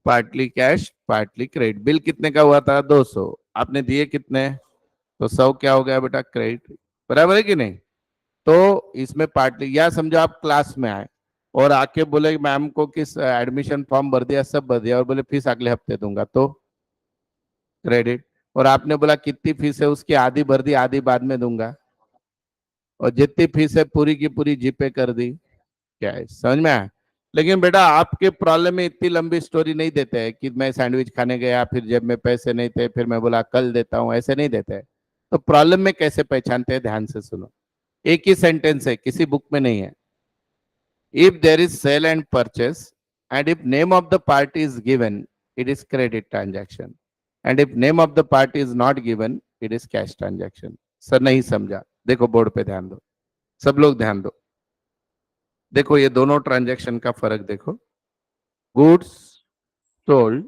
Partly cash partly credit. Bill कितने का हुआ था? 200, आपने दिए कितने? तो 100 क्या हो गया बेटा? क्रेडिट। बराबर है कि नहीं? तो इसमें पार्टली, या समझो आप क्लास में आए और आके बोले मैम को किस एडमिशन फॉर्म भर दिया, सब भर दिया और बोले फीस अगले हफ्ते दूंगा, तो क्रेडिट। और आपने बोला कितनी फीस है उसकी, आधी भर दी आधी बाद में दूंगा, और जितनी फीस है पूरी की पूरी जीपे कर दी। क्या है, समझ में आया? लेकिन बेटा आपके प्रॉब्लम में इतनी लंबी स्टोरी नहीं देते हैं कि मैं सैंडविच खाने गया, फिर जेब में पैसे नहीं थे, फिर मैं बोला कल देता हूं, ऐसे नहीं देते हैं। तो प्रॉब्लम में कैसे पहचानते हैं? ध्यान से सुनो, एक ही सेंटेंस है, किसी बुक में नहीं है। If there is sale and purchase and if name of the party is given, it is credit transaction, and if name of the party is not given, it is cash transaction. Sir नहीं समझा, देखो board पे ध्यान दो, सब लोग ध्यान दो। देखो ये दोनों ट्रांजैक्शन का फर्क देखो। गुड्स सोल्ड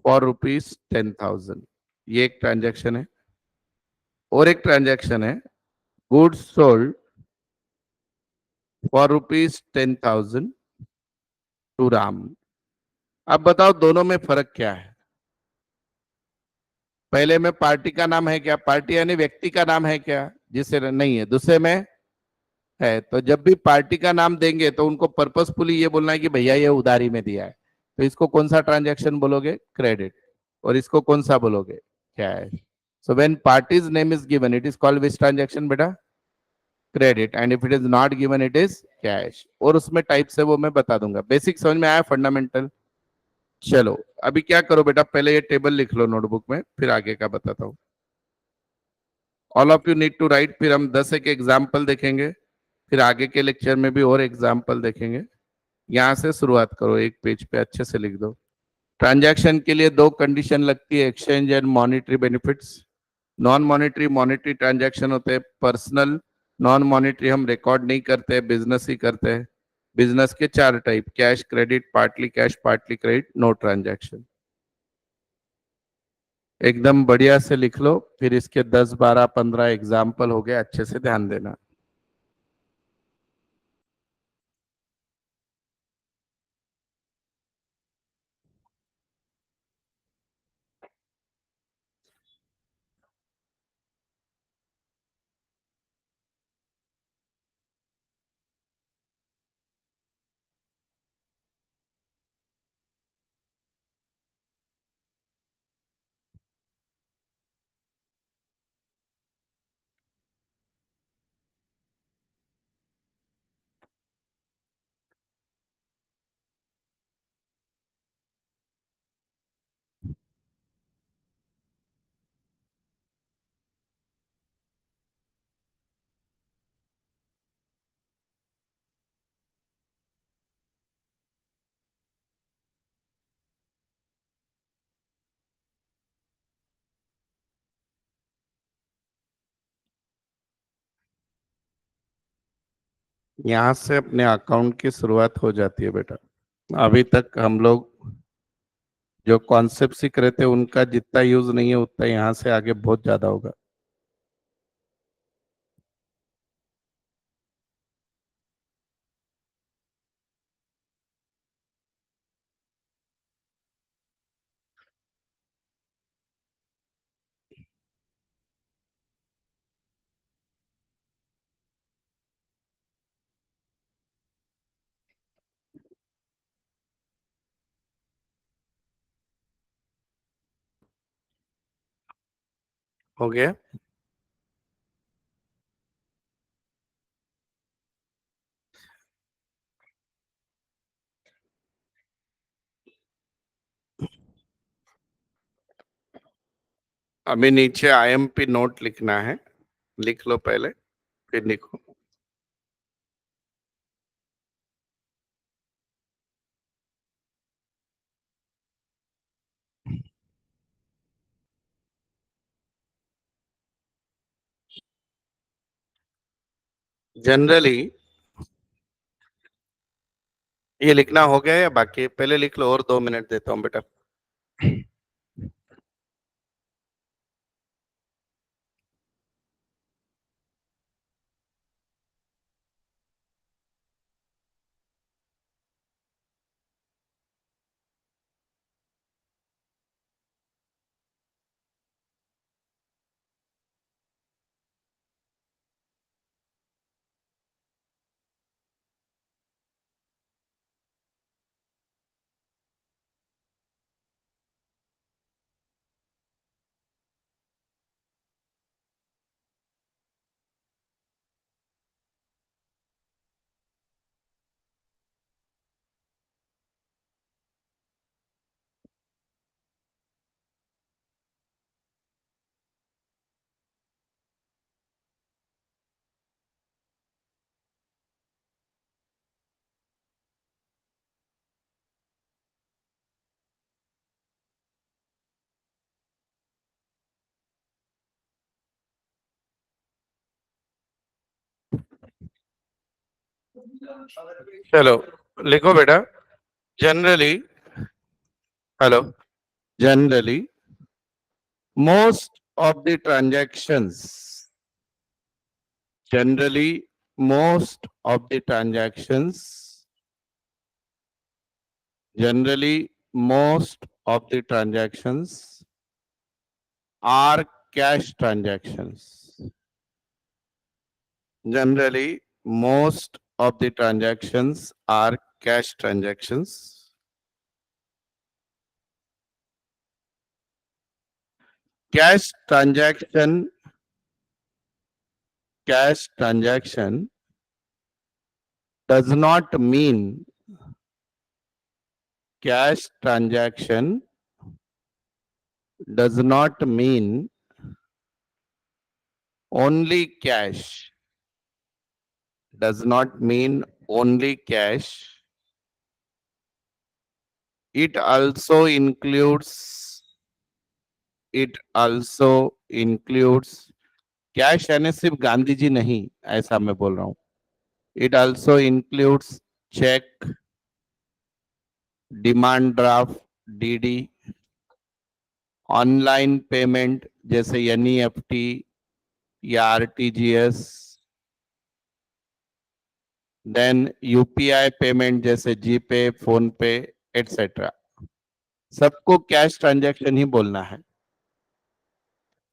फॉर ₹10,000, ये एक ट्रांजैक्शन है। और एक ट्रांजैक्शन है goods sold for ₹10,000 to Ram. अब बताओ दोनों में फर्क क्या है? पहले में पार्टी का नाम है क्या? पार्टी यानी व्यक्ति का नाम है क्या? जिसे नहीं है। दूसरे में है। तो जब भी पार्टी का नाम देंगे तो उनको पर्पसफुली ये बोलना है कि भैया ये उधारी में दिया है, तो इसको कौन सा ट्रांजैक्शन बोलोगे? क्रेडिट। और इसको कौन सा बोलोगे? Cash. So when parties name is given, it is called which transaction बेटा? Credit. And if it is not given, it is cash. और उसमें टाइप से वो मैं बता दूंगा। बेसिक समझ में आया? फंडामेंटल। चलो अभी क्या करो बेटा, पहले ये टेबल लिख लो नोटबुक में, फिर आगे का बताता हूँ। All of you need to write, फिर हम 10 एक एग्जाम्पल देखेंगे, फिर आगे के लेक्चर में भी और एग्जाम्पल देखेंगे। यहां से शुरुआत करो, एक पेज पे अच्छे से लिख दो। ट्रांजैक्शन के लिए 2 कंडीशन लगती है, exchange and monetary benefits. Non monetary monetary transaction होते हैं पर्सनल, नॉन मॉनिटरी हम रिकॉर्ड नहीं करते, बिजनेस ही करते हैं। बिजनेस के 4 type, cash credit partly cash partly credit, no transaction. एकदम बढ़िया से लिख लो, फिर इसके 10 12 15 एग्जाम्पल हो गए, अच्छे से ध्यान देना। यहाँ से अपने अकाउंट की शुरुआत हो जाती है बेटा। अभी तक हम लोग जो कॉन्सेप्ट सीख रहे थे उनका जितना यूज नहीं है उतना यहाँ से आगे बहुत ज्यादा होगा। हो गया। अभी नीचे आईएमपी नोट लिखना है, लिख लो पहले, फिर लिखो। जनरली ये लिखना हो गया या बाकी है? पहले लिख लो, और 2 मिनट देता हूँ बेटा। चलो लिखो बेटा। Generally, hello, generally most of the transactions, generally most of the transactions, generally most of the transactions are cash transactions. Generally most of the transactions are cash transactions. Cash transaction, cash transaction does not mean, cash transaction does not mean only cash, does not mean only cash. It also includes, it also includes cash यानी सिर्फ गांधी जी नहीं, ऐसा मैं बोल रहा हूं। It also includes cheque, demand draft, DD, online payment जैसे NEFT या आरटीजीएस, देन यूपीआई पेमेंट जैसे जीपे, फोन पे, एटसेट्रा, सबको कैश ट्रांजैक्शन ही बोलना है।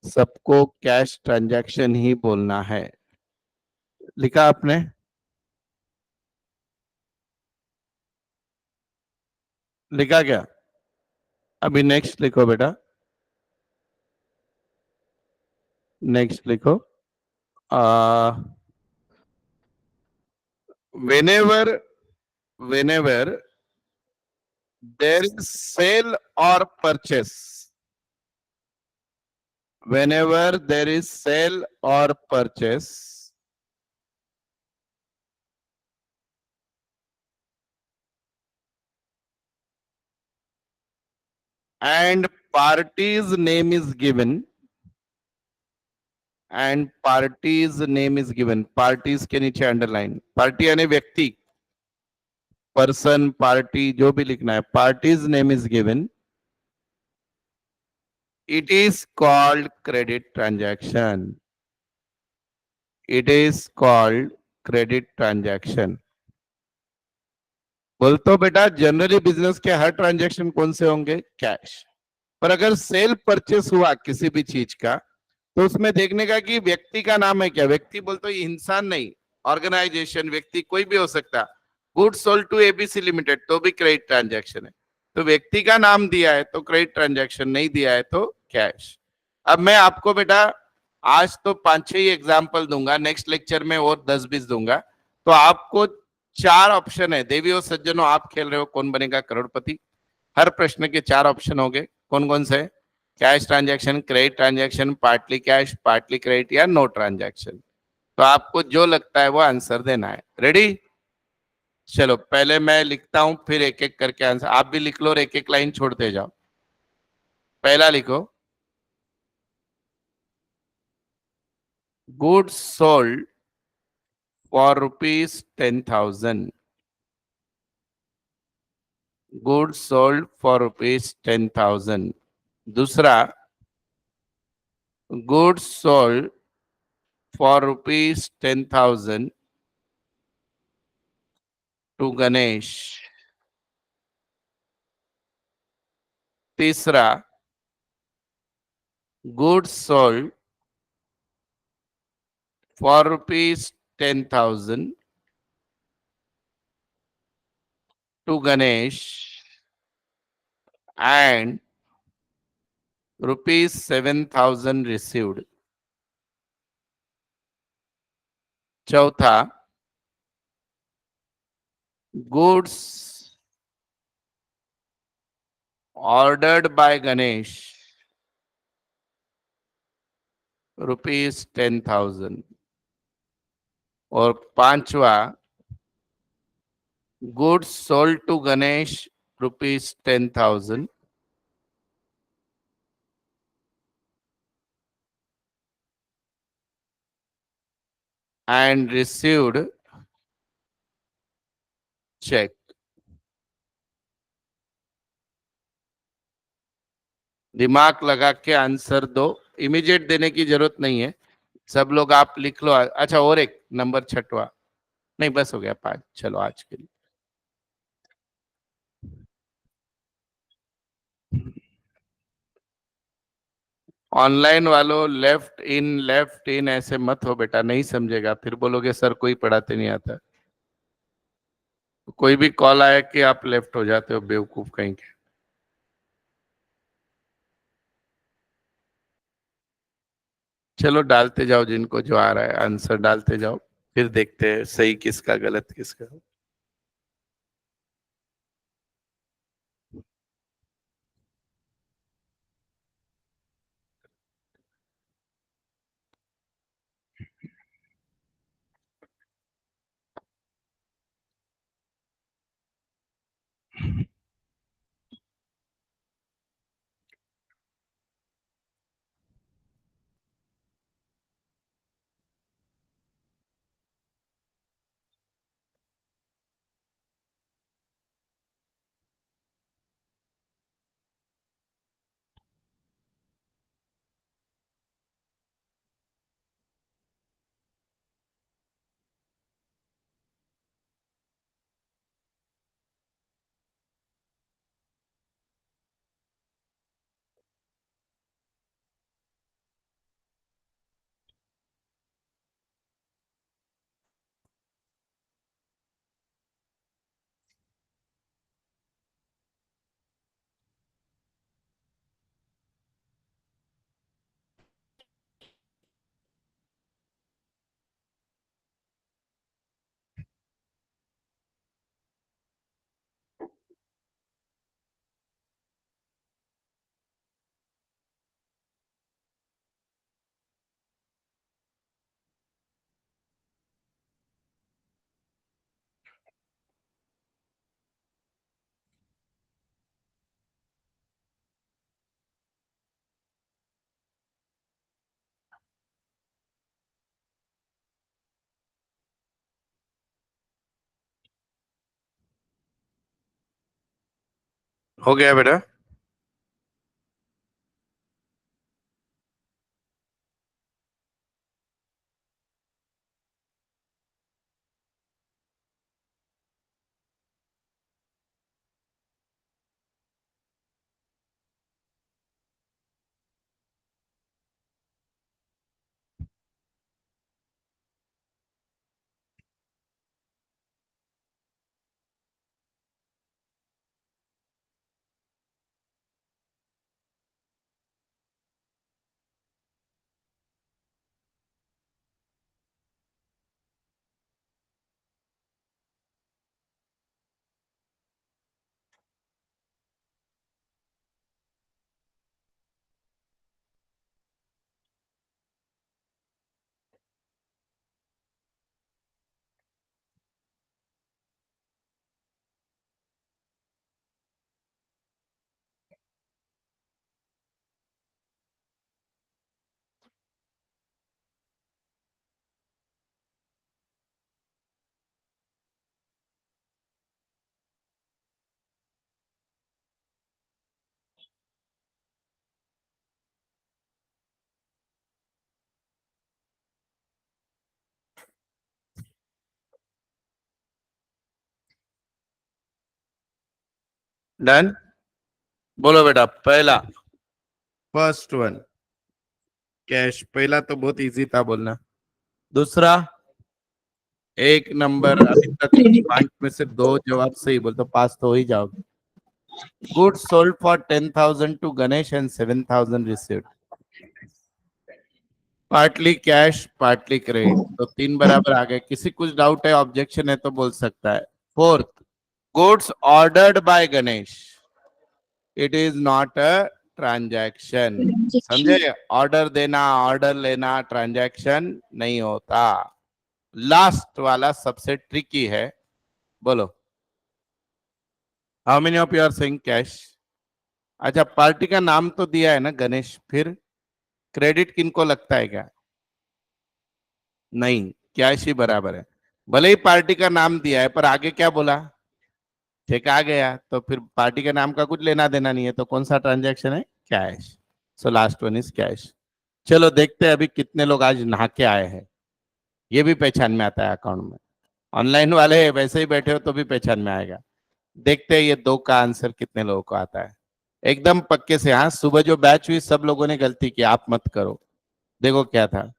सबको कैश ट्रांजैक्शन ही बोलना है। लिखा आपने? लिखा क्या? अभी नेक्स्ट लिखो बेटा, नेक्स्ट लिखो। whenever whenever there is sale or purchase, whenever there is sale or purchase, and party's name is given, and party's name is given, parties के नीचे अंडरलाइन, पार्टी यानी व्यक्ति, पर्सन, पार्टी, जो भी लिखना है, party's name is given, it is called credit transaction, it is called credit transaction। बोलते हो बेटा जनरली बिजनेस के हर ट्रांजैक्शन कौन से होंगे? कैश। पर अगर सेल परचेस हुआ किसी भी चीज का, तो उसमें देखने का कि व्यक्ति का नाम है क्या। व्यक्ति बोलते हो इंसान नहीं, ऑर्गेनाइजेशन, व्यक्ति कोई भी हो सकता। Good sold to ABC limited तो भी क्रेडिट ट्रांजैक्शन है। तो व्यक्ति का नाम दिया है तो क्रेडिट ट्रांजैक्शन, नहीं दिया है तो कैश। अब मैं आपको बेटा आज तो 5-6 ही एग्जाम्पल दूंगा, नेक्स्ट लेक्चर में और 10-20 दूंगा। तो आपको 4 ऑप्शन है। देवियों सज्जनों, आप खेल रहे हो कौन बनेगा करोड़पति। हर प्रश्न के 4 ऑप्शन होंगे। कौन कौन से? Cash transaction, credit transaction, partly cash, partly credit या नो ट्रांजैक्शन। तो आपको जो लगता है वो आंसर देना है। रेडी? चलो पहले मैं लिखता हूं, फिर एक एक करके आंसर आप भी लिख लो और एक एक लाइन छोड़ते जाओ। पहला लिखो, goods sold for ₹10,000, goods sold for ₹10,000। दूसरा, goods sold for ₹10,000 to Ganesh. तीसरा, goods sold for ₹10,000 to Ganesh and ₹7,000 received। चौथा, गुड्स ऑर्डर्ड बाय गणेश ₹10,000। और पांचवा, goods sold to Ganesh ₹10,000 and received check। दिमाग लगा के आंसर दो, इमीडिएट देने की जरूरत नहीं है। सब लोग आप लिख लो। अच्छा और एक नंबर छठवा, नहीं बस हो गया 5। चलो आज के लिए। ऑनलाइन वालों लेफ्ट इन ऐसे मत हो बेटा, नहीं समझेगा फिर बोलोगे सर कोई पढ़ाते नहीं आता। कोई भी कॉल आया कि आप लेफ्ट हो जाते हो, बेवकूफ कहीं के। चलो डालते जाओ, जिनको जो आ रहा है आंसर डालते जाओ, फिर देखते हैं सही किसका गलत किसका। हो गया बेटा? डन? बोलो बेटा पहला, फर्स्ट वन, कैश। पहला तो बहुत इजी था बोलना। दूसरा, एक नंबर अभी तक
क्रेडिट।
5 में से 2 जवाब सही बोल तो पास तो हो ही जाओगे। Good sold for 10,000 to Ganesh and 7,000 received. Partly cash partly credit, तो 3 बराबर आ गए। किसी कुछ डाउट है, ऑब्जेक्शन है तो बोल सकता है। Fourth, goods ordered by Ganesh, it is not a transaction. समझे? ऑर्डर देना, ऑर्डर लेना ट्रांजैक्शन नहीं होता। लास्ट वाला सबसे ट्रिकी है, बोलो। How many of you are saying cash? अच्छा, पार्टी का नाम तो दिया है ना गणेश, फिर क्रेडिट किनको लगता है क्या? नहीं, कैश ही बराबर है। भले ही पार्टी का नाम दिया है पर आगे क्या बोला? चेक आ गया, तो फिर पार्टी के नाम का कुछ लेना देना नहीं है, तो कौन सा ट्रांजैक्शन है? Cash. So last one is cash. चलो देखते हैं अभी कितने लोग आज नहा के आए हैं। ये भी पहचान में आता है अकाउंट में। ऑनलाइन वाले वैसे ही बैठे हो तो भी पहचान में आएगा। देखते हैं ये 2 का आंसर कितने लोगों को आता है। एकदम पक्के से। हाँ, सुबह जो बैच हुई सब लोगों ने गलती की, आप मत करो। देखो क्या था,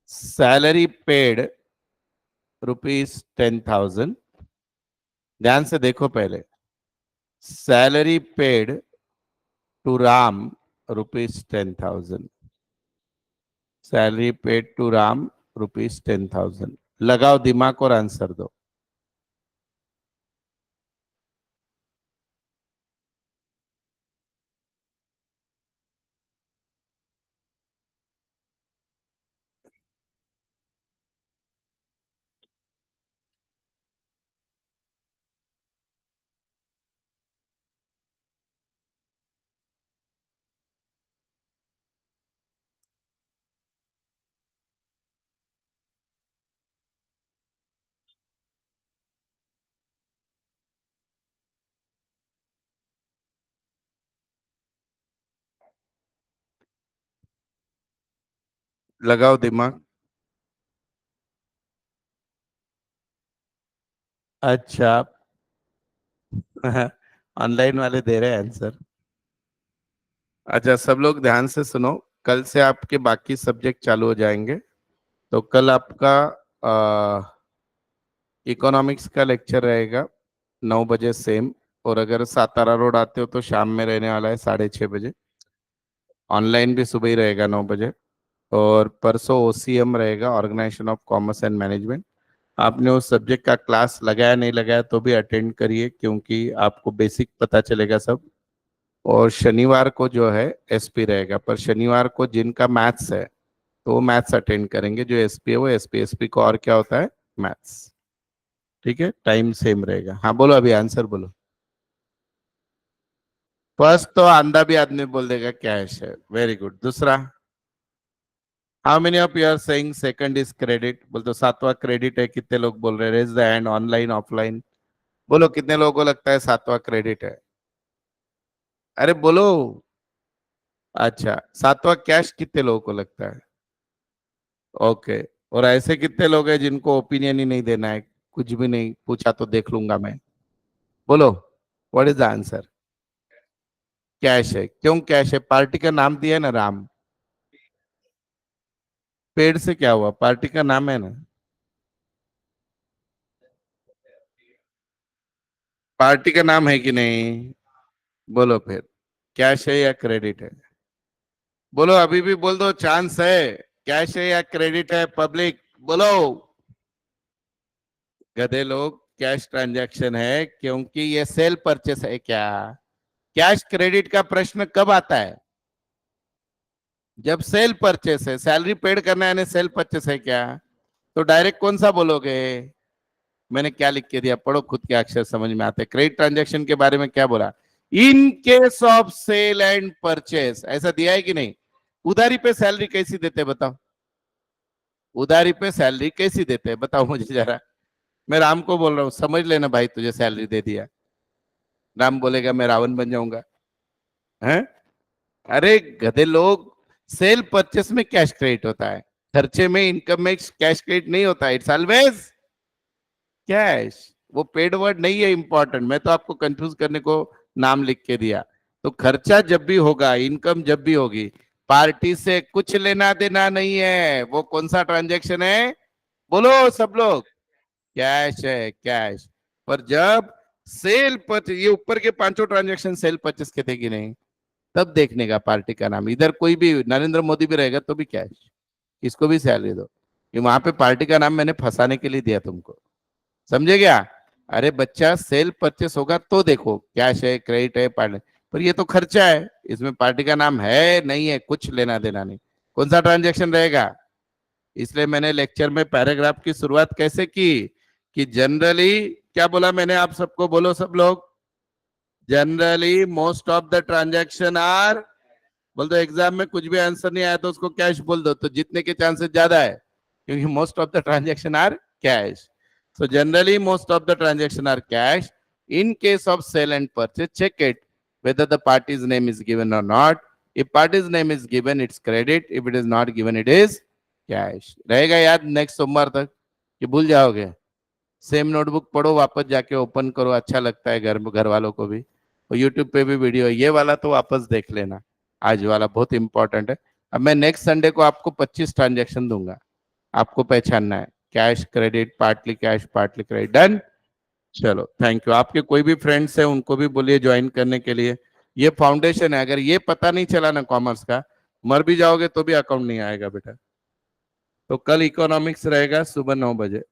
सैलरी पेड ₹10,000। ध्यान से देखो पहले, salary paid to Ram ₹10,000। Salary paid to Ram ₹10,000। लगाओ दिमाग और आंसर दो। लगाओ दिमाग। अच्छा, ऑनलाइन वाले दे रहे हैं आंसर। अच्छा, सब लोग ध्यान से सुनो। कल से आपके बाकी सब्जेक्ट चालू हो जाएंगे। तो कल आपका इकोनॉमिक्स का लेक्चर रहेगा 9 बजे सेम। और अगर सातारा रोड आते हो तो शाम में रहने वाला है 6:30 बजे। ऑनलाइन भी सुबह ही रहेगा 9 बजे। और परसों ओसीएम रहेगा, organisation of commerce and management. आपने उस सब्जेक्ट का क्लास लगाया नहीं लगाया तो भी अटेंड करिए, क्योंकि आपको बेसिक पता चलेगा सब। और शनिवार को जो है एसपी रहेगा, पर शनिवार को जिनका मैथ्स है तो वो मैथ्स अटेंड करेंगे। जो एसपी है वो एसपी, एसपी को और क्या होता है? मैथ्स। ठीक है, टाइम सेम रहेगा। हाँ बोलो, अभी आंसर बोलो। फर्स्ट तो आंधा भी आदमी बोल देगा कैश है। Very good. दूसरा, how many of you are saying second is credit? बोल तो 7वां क्रेडिट है। कितने लोग बोल रहे हैं? Raise the hand, online offline. बोलो कितने लोगों को लगता है सातवां क्रेडिट है? अरे बोलो। अच्छा, सातवां कैश कितने लोगों को लगता है? ओके। और ऐसे कितने लोग हैं जिनको ओपिनियन ही नहीं देना है, कुछ भी नहीं पूछा तो देख लूंगा मैं? बोलो, what is the answer? Cash है। क्यों कैश है? पार्टी का नाम दिया है ना, राम। पेड़ से क्या हुआ? पार्टी का नाम है ना। पार्टी का नाम है कि नहीं? बोलो फिर, कैश है या क्रेडिट है? बोलो, अभी भी बोल दो, चांस है। कैश है या क्रेडिट है? पब्लिक बोलो। गधे लोग, कैश ट्रांजैक्शन है, क्योंकि ये सेल परचेस है क्या? कैश क्रेडिट का प्रश्न कब आता है? जब सेल परचेस है। सैलरी पेड करना है यानी सेल परचेस है क्या? तो डायरेक्ट कौन सा बोलोगे? मैंने क्या लिख के दिया, पढ़ो, खुद के अक्षर समझ में आते। क्रेडिट ट्रांजैक्शन के बारे में क्या बोला? In case of sale and purchase, ऐसा दिया है कि नहीं? उधारी पे सैलरी कैसी देते बताओ? उधारी पे सैलरी कैसी देते बताओ मुझे जरा। मैं राम को बोल रहा हूँ, समझ लेना भाई, तुझे सैलरी दे दिया। राम बोलेगा मैं रावण बन जाऊंगा। हैं? अरे गधे लोग, सेल परचेस में कैश क्रेडिट होता है, खर्चे में, इनकम में कैश क्रेडिट नहीं होता है। It's always cash. वो पेड वर्ड नहीं है इंपॉर्टेंट, मैं तो आपको कंफ्यूज करने को नाम लिख के दिया। तो खर्चा जब भी होगा, इनकम जब भी होगी, पार्टी से कुछ लेना देना नहीं है। वो कौन सा ट्रांजैक्शन है? बोलो सब लोग। कैश है, कैश। पर जब सेल परचेस, ये ऊपर के पांचों ट्रांजैक्शन सेल परचेस के थे कि नहीं, तब देखने का पार्टी का नाम। इधर कोई भी नरेंद्र मोदी भी रहेगा तो भी कैश, इसको भी सैलरी दो। कि वहां पे पार्टी का नाम मैंने फंसाने के लिए दिया तुमको, समझे क्या? अरे बच्चा, सेल परचेस होगा तो देखो कैश है, क्रेडिट है, पार्टी। पर ये तो खर्चा है, इसमें पार्टी का नाम है नहीं है, कुछ लेना देना नहीं। कौन सा ट्रांजेक्शन रहेगा? इसलिए मैंने लेक्चर में पैराग्राफ की शुरुआत कैसे की? कि जनरली, क्या बोला मैंने आप सबको? बोलो सब लोग। Generally most of the transaction are, बोल दो। एग्जाम में कुछ भी आंसर नहीं आया तो उसको कैश बोल दो, तो जीतने के चांसेस ज्यादा है, क्योंकि most of the transaction are cash. So generally most of the transaction are cash. In case of sale and purchase, check it whether the party's name is given or not. If party's name is given, it's credit. If it is not given, it is cash. रहेगा याद next सोमवार तक कि भूल जाओगे? Same notebook पढ़ो, वापस जाके ओपन करो, अच्छा लगता है घर वालों को भी। और यूट्यूब पे भी वीडियो, ये वाला तो वापस देख लेना, आज वाला बहुत इंपॉर्टेंट है। अब मैं नेक्स्ट संडे को आपको 25 ट्रांजेक्शन दूंगा, आपको पहचानना है, cash credit, partly cash partly credit. Done? चलो, थैंक यू। आपके कोई भी फ्रेंड्स हैं उनको भी बोलिए ज्वाइन करने के लिए। ये फाउंडेशन है, अगर ये पता नहीं चला ना कॉमर्स का, मर भी जाओगे तो भी अकाउंट नहीं आएगा बेटा। तो कल इकोनॉमिक्स रहेगा सुबह 9 बजे।